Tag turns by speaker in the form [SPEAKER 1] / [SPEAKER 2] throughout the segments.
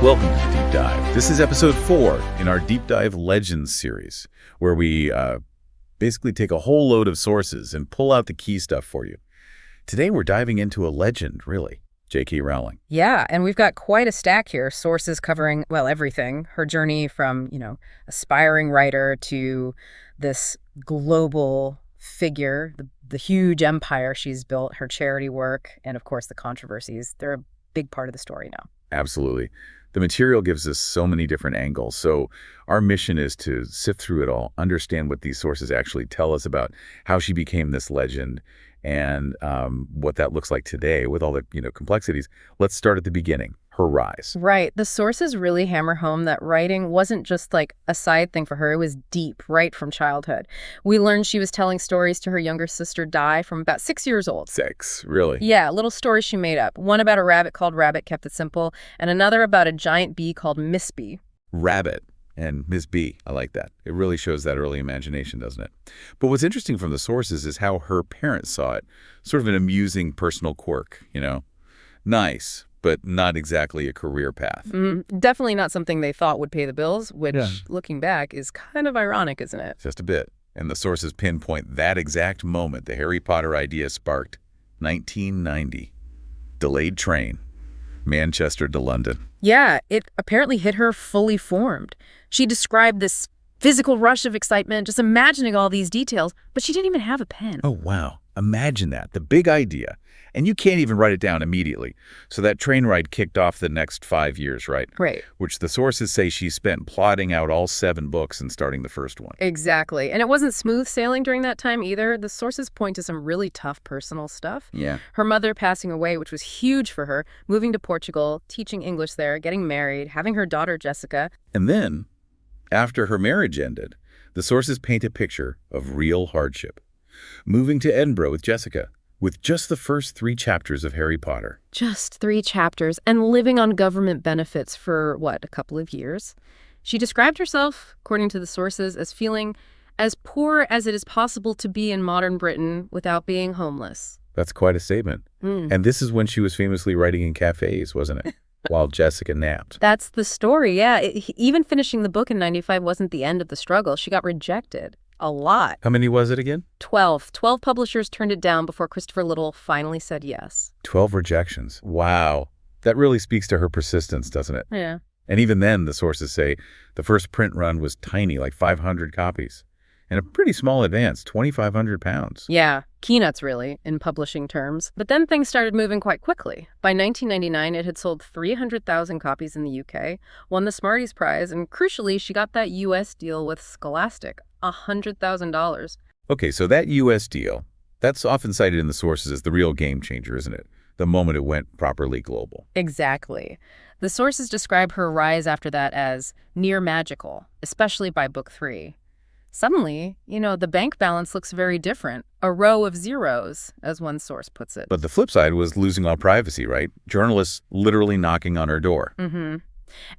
[SPEAKER 1] Welcome to the Deep Dive. This is episode 4 in our Deep Dive Legends series, where we basically take a whole load of sources and pull out the key stuff for you. Today we're diving into a legend, really, J.K. Rowling.
[SPEAKER 2] Yeah, and we've got quite a stack here, sources covering, well, everything. Her journey from, aspiring writer to this global figure, the huge empire she's built, her charity work, and of course the controversies. They're a big part of the story now.
[SPEAKER 1] Absolutely. The material gives us so many different angles, so our mission is to sift through it all, understand what these sources actually tell us about how she became this legend, and what that looks like today with all the complexities. Let's start at the beginning, her rise.
[SPEAKER 2] Right. The sources really hammer home that writing wasn't just like a side thing for her. It was deep, right from childhood. We learned she was telling stories to her younger sister Di from about 6 years old.
[SPEAKER 1] 6, really?
[SPEAKER 2] Yeah, little stories she made up. One about a rabbit called Rabbit, kept it simple, and another about a giant bee called Miss Bee.
[SPEAKER 1] Rabbit and Miss B. I like that. It really shows that early imagination, doesn't it? But what's interesting from the sources is how her parents saw it. Sort of an amusing personal quirk, Nice, but not exactly a career path.
[SPEAKER 2] Definitely not something they thought would pay the bills, which, looking back, is kind of ironic, isn't it?
[SPEAKER 1] Just a bit. And the sources pinpoint that exact moment the Harry Potter idea sparked. 1990. Delayed train. Manchester to London.
[SPEAKER 2] Yeah, it apparently hit her fully formed. She described this physical rush of excitement, just imagining all these details, but she didn't even have a pen.
[SPEAKER 1] Oh, wow. Imagine that. The big idea. And you can't even write it down immediately. So that train ride kicked off the next 5 years, right?
[SPEAKER 2] Right.
[SPEAKER 1] Which the sources say she spent plotting out all 7 books and starting the first one.
[SPEAKER 2] Exactly. And it wasn't smooth sailing during that time either. The sources point to some really tough personal stuff.
[SPEAKER 1] Yeah.
[SPEAKER 2] Her mother passing away, which was huge for her, moving to Portugal, teaching English there, getting married, having her daughter Jessica.
[SPEAKER 1] And then, after her marriage ended, the sources paint a picture of real hardship. Moving to Edinburgh with Jessica, with just the first 3 chapters of Harry Potter.
[SPEAKER 2] Just 3 chapters, and living on government benefits for, a couple of years. She described herself, according to the sources, as feeling as poor as it is possible to be in modern Britain without being homeless.
[SPEAKER 1] That's quite a statement. And this is when she was famously writing in cafes, wasn't it? While Jessica napped.
[SPEAKER 2] That's the story, yeah. Even finishing the book in 95 wasn't the end of the struggle. She got rejected. A lot.
[SPEAKER 1] How many was it again?
[SPEAKER 2] 12. 12 publishers turned it down before Christopher Little finally said yes.
[SPEAKER 1] 12 rejections. Wow. That really speaks to her persistence, doesn't it?
[SPEAKER 2] Yeah.
[SPEAKER 1] And even then, the sources say the first print run was tiny, like 500 copies. And a pretty small advance, 2,500 pounds.
[SPEAKER 2] Yeah, peanuts really, in publishing terms. But then things started moving quite quickly. By 1999, it had sold 300,000 copies in the UK, won the Smarties Prize, and crucially, she got that US deal with Scholastic, $100,000.
[SPEAKER 1] Okay, so that US deal, that's often cited in the sources as the real game changer, isn't it? The moment it went properly global.
[SPEAKER 2] Exactly. The sources describe her rise after that as near magical, especially by book 3. Suddenly, the bank balance looks very different. A row of zeros, as one source puts it.
[SPEAKER 1] But the flip side was losing all privacy, right? Journalists literally knocking on her door.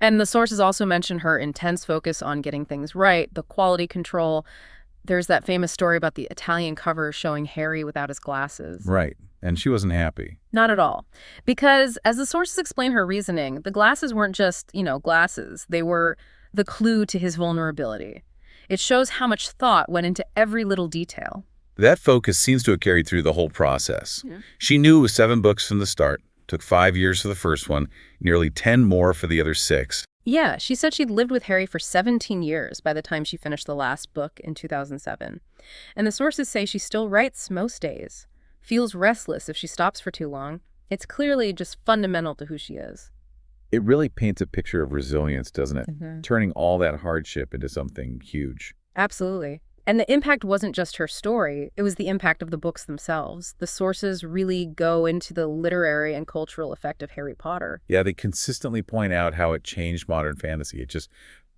[SPEAKER 2] And the sources also mention her intense focus on getting things right, the quality control. There's that famous story about the Italian cover showing Harry without his glasses.
[SPEAKER 1] Right. And she wasn't happy.
[SPEAKER 2] Not at all. Because, as the sources explain her reasoning, the glasses weren't just, glasses. They were the clue to his vulnerability. It shows how much thought went into every little detail.
[SPEAKER 1] That focus seems to have carried through the whole process.
[SPEAKER 2] Yeah.
[SPEAKER 1] She knew it was 7 books from the start, took 5 years for the first one, nearly 10 more for the other 6.
[SPEAKER 2] Yeah, she said she'd lived with Harry for 17 years by the time she finished the last book in 2007. And the sources say she still writes most days, feels restless if she stops for too long. It's clearly just fundamental to who she is.
[SPEAKER 1] It really paints a picture of resilience, doesn't it? Turning all that hardship into something huge.
[SPEAKER 2] Absolutely. And the impact wasn't just her story, it was the impact of the books themselves. The sources really go into the literary and cultural effect of Harry Potter.
[SPEAKER 1] Yeah, they consistently point out how it changed modern fantasy. It just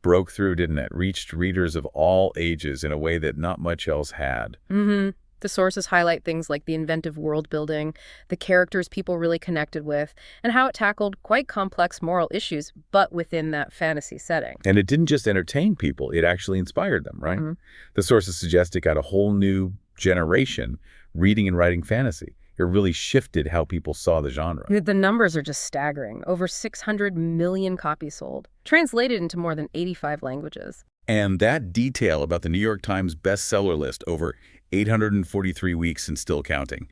[SPEAKER 1] broke through, didn't it? Reached readers of all ages in a way that not much else had.
[SPEAKER 2] The sources highlight things like the inventive world building, the characters people really connected with, and how it tackled quite complex moral issues, but within that fantasy setting.
[SPEAKER 1] And it didn't just entertain people, it actually inspired them, right? The sources suggest it got a whole new generation reading and writing fantasy. It really shifted how people saw the genre.
[SPEAKER 2] The numbers are just staggering. Over 600 million copies sold, translated into more than 85 languages.
[SPEAKER 1] And that detail about the New York Times bestseller list over 843 weeks and still counting,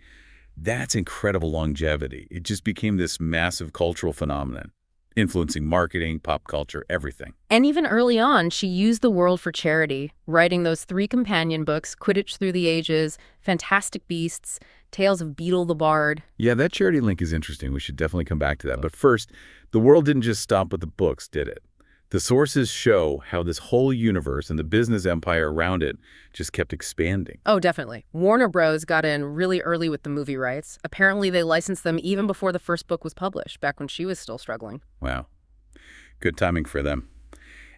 [SPEAKER 1] that's incredible longevity. It just became this massive cultural phenomenon, influencing marketing, pop culture, everything.
[SPEAKER 2] And even early on, she used the world for charity, writing those 3 companion books, Quidditch Through the Ages, Fantastic Beasts, Tales of Beetle the Bard.
[SPEAKER 1] Yeah, that charity link is interesting. We should definitely come back to that. But first, the world didn't just stop with the books, did it? The sources show how this whole universe and the business empire around it just kept expanding.
[SPEAKER 2] Oh, definitely. Warner Bros. Got in really early with the movie rights. Apparently, they licensed them even before the first book was published, back when she was still struggling.
[SPEAKER 1] Wow. Good timing for them.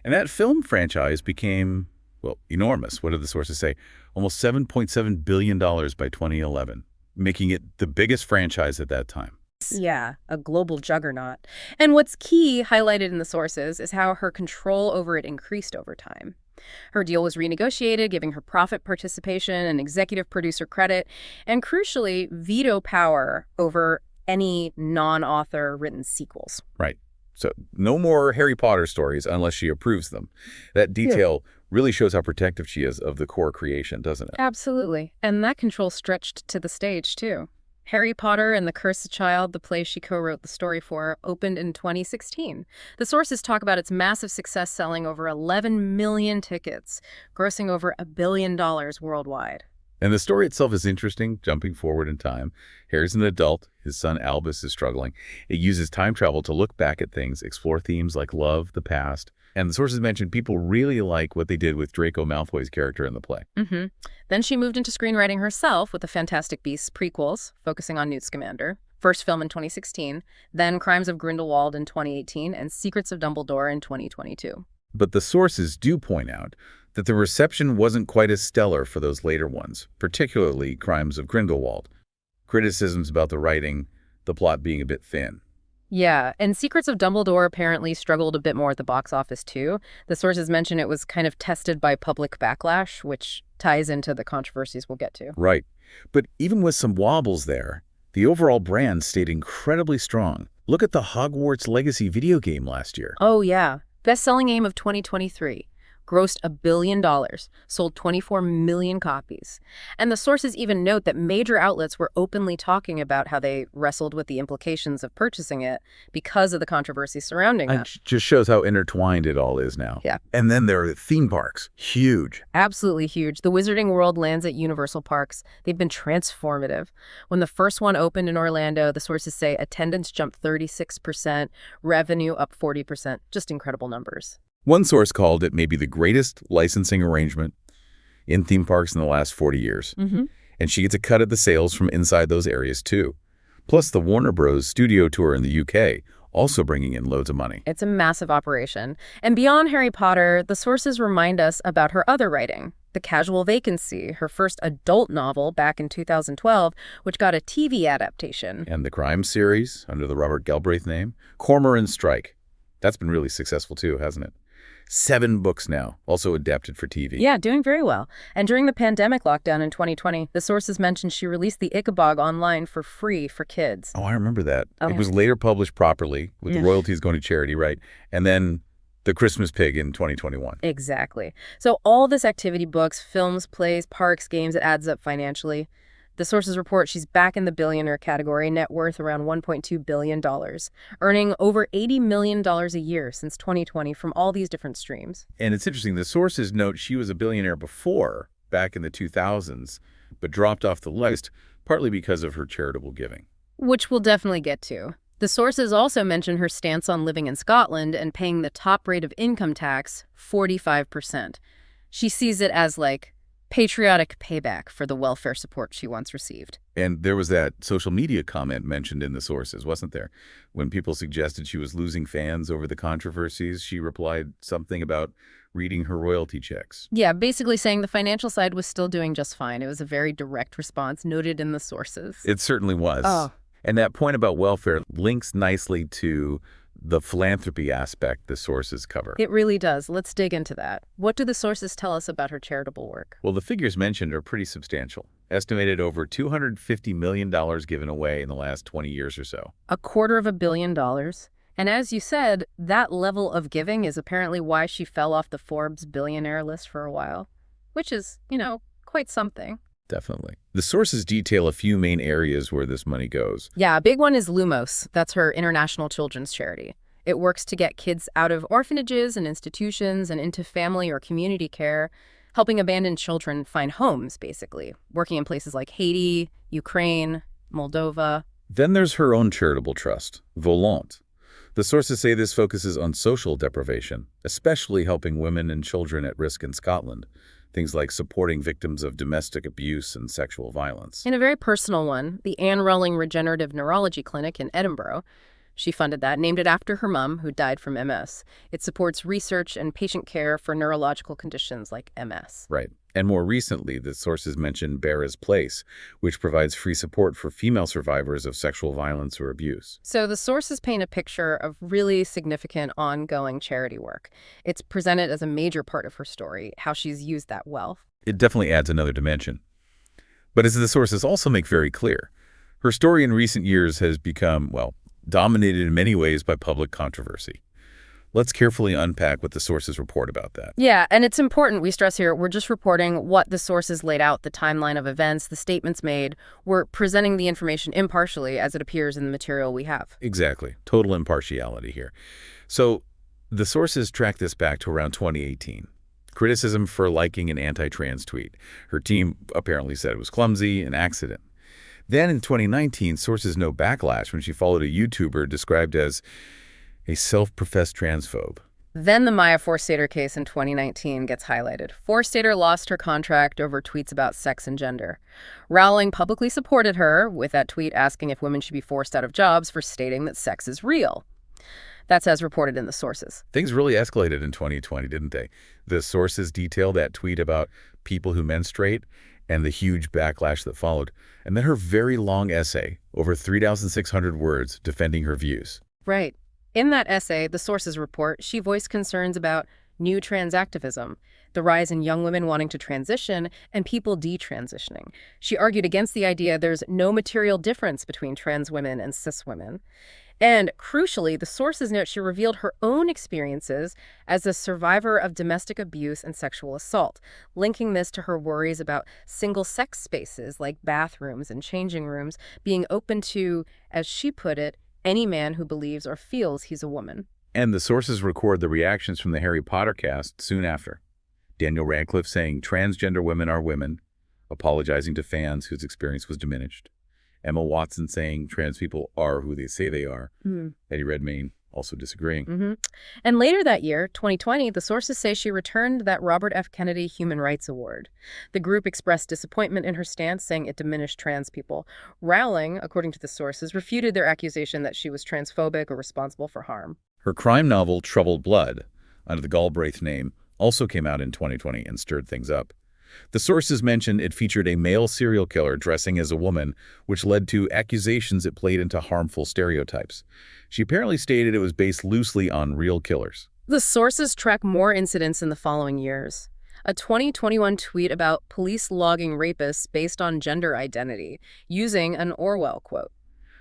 [SPEAKER 1] And that film franchise became, well, enormous. What did the sources say? Almost $7.7 billion by 2011, making it the biggest franchise at that time.
[SPEAKER 2] Yeah, a global juggernaut. And what's key, highlighted in the sources, is how her control over it increased over time. Her deal was renegotiated, giving her profit participation and executive producer credit, and crucially, veto power over any non-author written sequels.
[SPEAKER 1] Right. So no more Harry Potter stories unless she approves them. That detail really shows how protective she is of the core creation, doesn't it?
[SPEAKER 2] Absolutely. And that control stretched to the stage, too. Harry Potter and the Cursed Child, the play she co-wrote the story for, opened in 2016. The sources talk about its massive success, selling over 11 million tickets, grossing over $1 billion worldwide.
[SPEAKER 1] And the story itself is interesting, jumping forward in time. Harry's an adult. His son Albus is struggling. It uses time travel to look back at things, explore themes like love, the past. And the sources mentioned people really like what they did with Draco Malfoy's character in the play.
[SPEAKER 2] Then she moved into screenwriting herself with the Fantastic Beasts prequels, focusing on Newt Scamander. First film in 2016, then Crimes of Grindelwald in 2018, and Secrets of Dumbledore in 2022.
[SPEAKER 1] But the sources do point out that the reception wasn't quite as stellar for those later ones, particularly Crimes of Grindelwald. Criticisms about the writing, the plot being a bit thin.
[SPEAKER 2] Yeah, and Secrets of Dumbledore apparently struggled a bit more at the box office, too. The sources mention it was kind of tested by public backlash, which ties into the controversies we'll get to.
[SPEAKER 1] Right. But even with some wobbles there, the overall brand stayed incredibly strong. Look at the Hogwarts Legacy video game last year.
[SPEAKER 2] Oh, yeah. Best-selling game of 2023. Grossed $1 billion, sold 24 million copies. And the sources even note that major outlets were openly talking about how they wrestled with the implications of purchasing it because of the controversy surrounding
[SPEAKER 1] It
[SPEAKER 2] that.
[SPEAKER 1] just shows how intertwined it all is now.
[SPEAKER 2] Yeah.
[SPEAKER 1] And then there are theme parks. Huge.
[SPEAKER 2] Absolutely huge. The Wizarding World lands at Universal Parks. They've been transformative. When the first one opened in Orlando, the sources say attendance jumped 36%, revenue up 40%. Just incredible numbers.
[SPEAKER 1] One source called it maybe the greatest licensing arrangement in theme parks in the last 40 years. And she gets a cut of the sales from inside those areas, too. Plus the Warner Bros. Studio tour in the UK, also bringing in loads of money.
[SPEAKER 2] It's a massive operation. And beyond Harry Potter, the sources remind us about her other writing. The Casual Vacancy, her first adult novel back in 2012, which got a TV adaptation.
[SPEAKER 1] And the crime series, under the Robert Galbraith name, Cormoran's Strike. That's been really successful, too, hasn't it? 7 books now, also adapted for TV.
[SPEAKER 2] Yeah, doing very well. And during the pandemic lockdown in 2020, the sources mentioned she released the Ichabod online for free for kids.
[SPEAKER 1] Oh, I remember that.
[SPEAKER 2] Oh.
[SPEAKER 1] It was later published properly, with the royalties going to charity, right? And then The Christmas Pig in 2021.
[SPEAKER 2] Exactly. So all this activity, books, films, plays, parks, games, it adds up financially. The sources report she's back in the billionaire category, net worth around $1.2 billion, earning over $80 million a year since 2020 from all these different streams.
[SPEAKER 1] And it's interesting, the sources note she was a billionaire before, back in the 2000s, but dropped off the list, partly because of her charitable giving.
[SPEAKER 2] Which we'll definitely get to. The sources also mention her stance on living in Scotland and paying the top rate of income tax, 45%. She sees it as like patriotic payback for the welfare support she once received.
[SPEAKER 1] And there was that social media comment mentioned in the sources, wasn't there? When people suggested she was losing fans over the controversies, she replied something about reading her royalty checks.
[SPEAKER 2] Yeah, basically saying the financial side was still doing just fine. It was a very direct response noted in the sources.
[SPEAKER 1] It certainly was.
[SPEAKER 2] Oh.
[SPEAKER 1] And that point about welfare links nicely to the philanthropy aspect the sources cover.
[SPEAKER 2] It really does. Let's dig into that. What do the sources tell us about her charitable work?
[SPEAKER 1] Well, the figures mentioned are pretty substantial. estimated over $250 million given away in the last 20 years or so.
[SPEAKER 2] $250 million. And as you said, that level of giving is apparently why she fell off the Forbes billionaire list for a while, which is, quite something.
[SPEAKER 1] Definitely. The sources detail a few main areas where this money goes.
[SPEAKER 2] Yeah, a big one is Lumos. That's her international children's charity. It works to get kids out of orphanages and institutions and into family or community care, helping abandoned children find homes, basically, working in places like Haiti, Ukraine, Moldova.
[SPEAKER 1] Then there's her own charitable trust, Volant. The sources say this focuses on social deprivation, especially helping women and children at risk in Scotland. Things like supporting victims of domestic abuse and sexual violence.
[SPEAKER 2] In a very personal one, the Rowling Regenerative Neurology Clinic in Edinburgh, she funded that, named it after her mom, who died from MS. It supports research and patient care for neurological conditions like MS.
[SPEAKER 1] Right. And more recently, the sources mention Bara's Place, which provides free support for female survivors of sexual violence or abuse.
[SPEAKER 2] So the sources paint a picture of really significant ongoing charity work. It's presented as a major part of her story, how she's used that wealth.
[SPEAKER 1] It definitely adds another dimension. But as the sources also make very clear, her story in recent years has become, well, dominated in many ways by public controversy. Let's carefully unpack what the sources report about that.
[SPEAKER 2] Yeah, and it's important, we stress here, we're just reporting what the sources laid out, the timeline of events, the statements made. We're presenting the information impartially as it appears in the material we have.
[SPEAKER 1] Exactly. Total impartiality here. So the sources track this back to around 2018. Criticism for liking an anti-trans tweet. Her team apparently said it was clumsy, an accident. Then in 2019, sources know backlash when she followed a YouTuber described as a self-professed transphobe.
[SPEAKER 2] Then the Maya Forstater case in 2019 gets highlighted. Forstater lost her contract over tweets about sex and gender. Rowling publicly supported her with that tweet asking if women should be forced out of jobs for stating that sex is real. That's as reported in the sources.
[SPEAKER 1] Things really escalated in 2020, didn't they? The sources detail that tweet about people who menstruate and the huge backlash that followed, and then her very long essay, over 3,600 words, defending her views.
[SPEAKER 2] Right. In that essay, the sources report, she voiced concerns about new trans activism, the rise in young women wanting to transition, and people detransitioning. She argued against the idea there's no material difference between trans women and cis women. And crucially, the sources note she revealed her own experiences as a survivor of domestic abuse and sexual assault, linking this to her worries about single-sex spaces like bathrooms and changing rooms being open to, as she put it, any man who believes or feels he's a woman.
[SPEAKER 1] And the sources record the reactions from the Harry Potter cast soon after. Daniel Radcliffe saying transgender women are women, apologizing to fans whose experience was diminished. Emma Watson saying trans people are who they say they are. Eddie Redmayne also disagreeing.
[SPEAKER 2] And later that year, 2020, the sources say she returned that Robert F. Kennedy Human Rights Award. The group expressed disappointment in her stance, saying it diminished trans people. Rowling, according to the sources, refuted their accusation that she was transphobic or responsible for harm.
[SPEAKER 1] Her crime novel, Troubled Blood, under the Galbraith name, also came out in 2020 and stirred things up. The sources mentioned it featured a male serial killer dressing as a woman, which led to accusations it played into harmful stereotypes. She apparently stated it was based loosely on real killers.
[SPEAKER 2] The sources track more incidents in the following years. A 2021 tweet about police logging rapists based on gender identity, using an Orwell quote.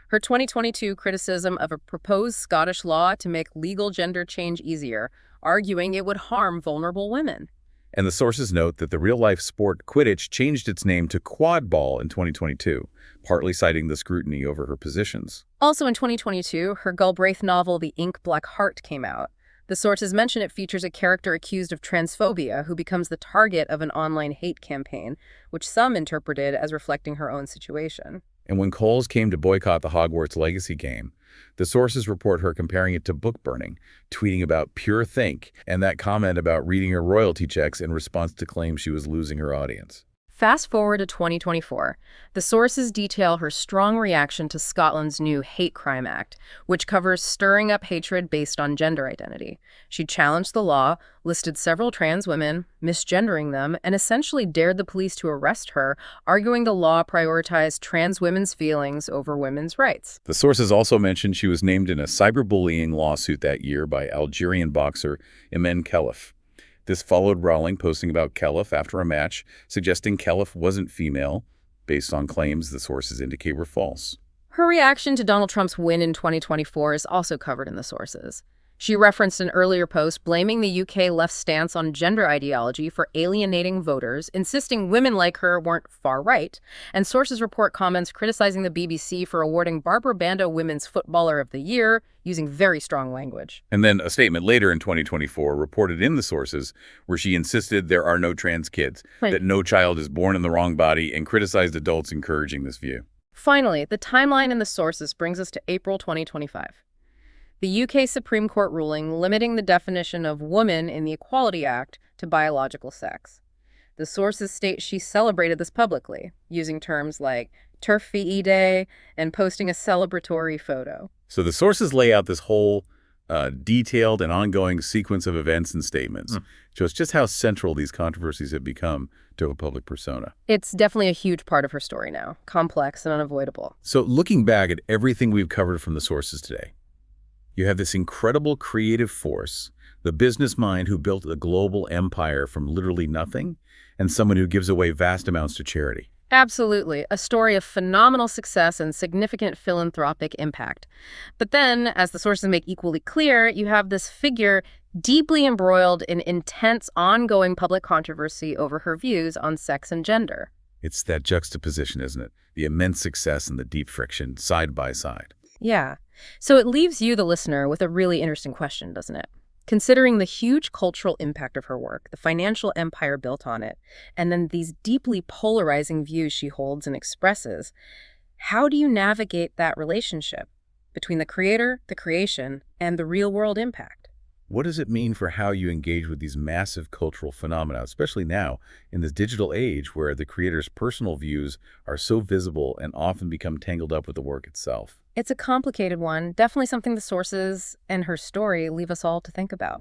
[SPEAKER 2] Her 2022 criticism of a proposed Scottish law to make legal gender change easier, arguing it would harm vulnerable women.
[SPEAKER 1] And the sources note that the real-life sport Quidditch changed its name to quadball in 2022, partly citing the scrutiny over her positions.
[SPEAKER 2] Also in 2022, her Galbraith novel The Ink Black Heart came out. The sources mention it features a character accused of transphobia who becomes the target of an online hate campaign, which some interpreted as reflecting her own situation.
[SPEAKER 1] And when Coles came to boycott the Hogwarts Legacy game, the sources report her comparing it to book burning, tweeting about pure think, and that comment about reading her royalty checks in response to claims she was losing her audience.
[SPEAKER 2] Fast forward to 2024. The sources detail her strong reaction to Scotland's new Hate Crime Act, which covers stirring up hatred based on gender identity. She challenged the law, listed several trans women, misgendering them, and essentially dared the police to arrest her, arguing the law prioritized trans women's feelings over women's rights.
[SPEAKER 1] The sources also mentioned she was named in a cyberbullying lawsuit that year by Algerian boxer Imen Khelif. This followed Rowling posting about Khelif after a match, suggesting Khelif wasn't female, based on claims the sources indicate were false.
[SPEAKER 2] Her reaction to Donald Trump's win in 2024 is also covered in the sources. She referenced an earlier post blaming the UK left's stance on gender ideology for alienating voters, insisting women like her weren't far-right, and sources report comments criticizing the BBC for awarding Barbara Bando Women's Footballer of the Year, using very strong language.
[SPEAKER 1] And then a statement later in 2024 reported in the sources where she insisted there are no trans kids, that no child is born in the wrong body, and criticized adults encouraging this view.
[SPEAKER 2] Finally, the timeline in the sources brings us to April 2025. The UK Supreme Court ruling limiting the definition of woman in the Equality Act to biological sex. The sources state she celebrated this publicly, using terms like Turf VE Day and posting a celebratory photo.
[SPEAKER 1] So the sources lay out this whole detailed and ongoing sequence of events and statements. Shows just how central these controversies have become to a public persona.
[SPEAKER 2] It's definitely a huge part of her story now, complex and unavoidable.
[SPEAKER 1] So looking back at everything we've covered from the sources today, you have this incredible creative force, the business mind who built a global empire from literally nothing, and someone who gives away vast amounts to charity.
[SPEAKER 2] Absolutely. A story of phenomenal success and significant philanthropic impact. But then, as the sources make equally clear, you have this figure deeply embroiled in intense, ongoing public controversy over her views on sex and gender.
[SPEAKER 1] It's that juxtaposition, isn't it? The immense success and the deep friction, side by side.
[SPEAKER 2] Yeah. So it leaves you, the listener, with a really interesting question, doesn't it? Considering the huge cultural impact of her work, the financial empire built on it, and then these deeply polarizing views she holds and expresses, how do you navigate that relationship between the creator, the creation, and the real-world impact?
[SPEAKER 1] What does it mean for how you engage with these massive cultural phenomena, especially now in this digital age where the creator's personal views are so visible and often become tangled up with the work itself?
[SPEAKER 2] It's a complicated one, definitely something the sources and her story leave us all to think about.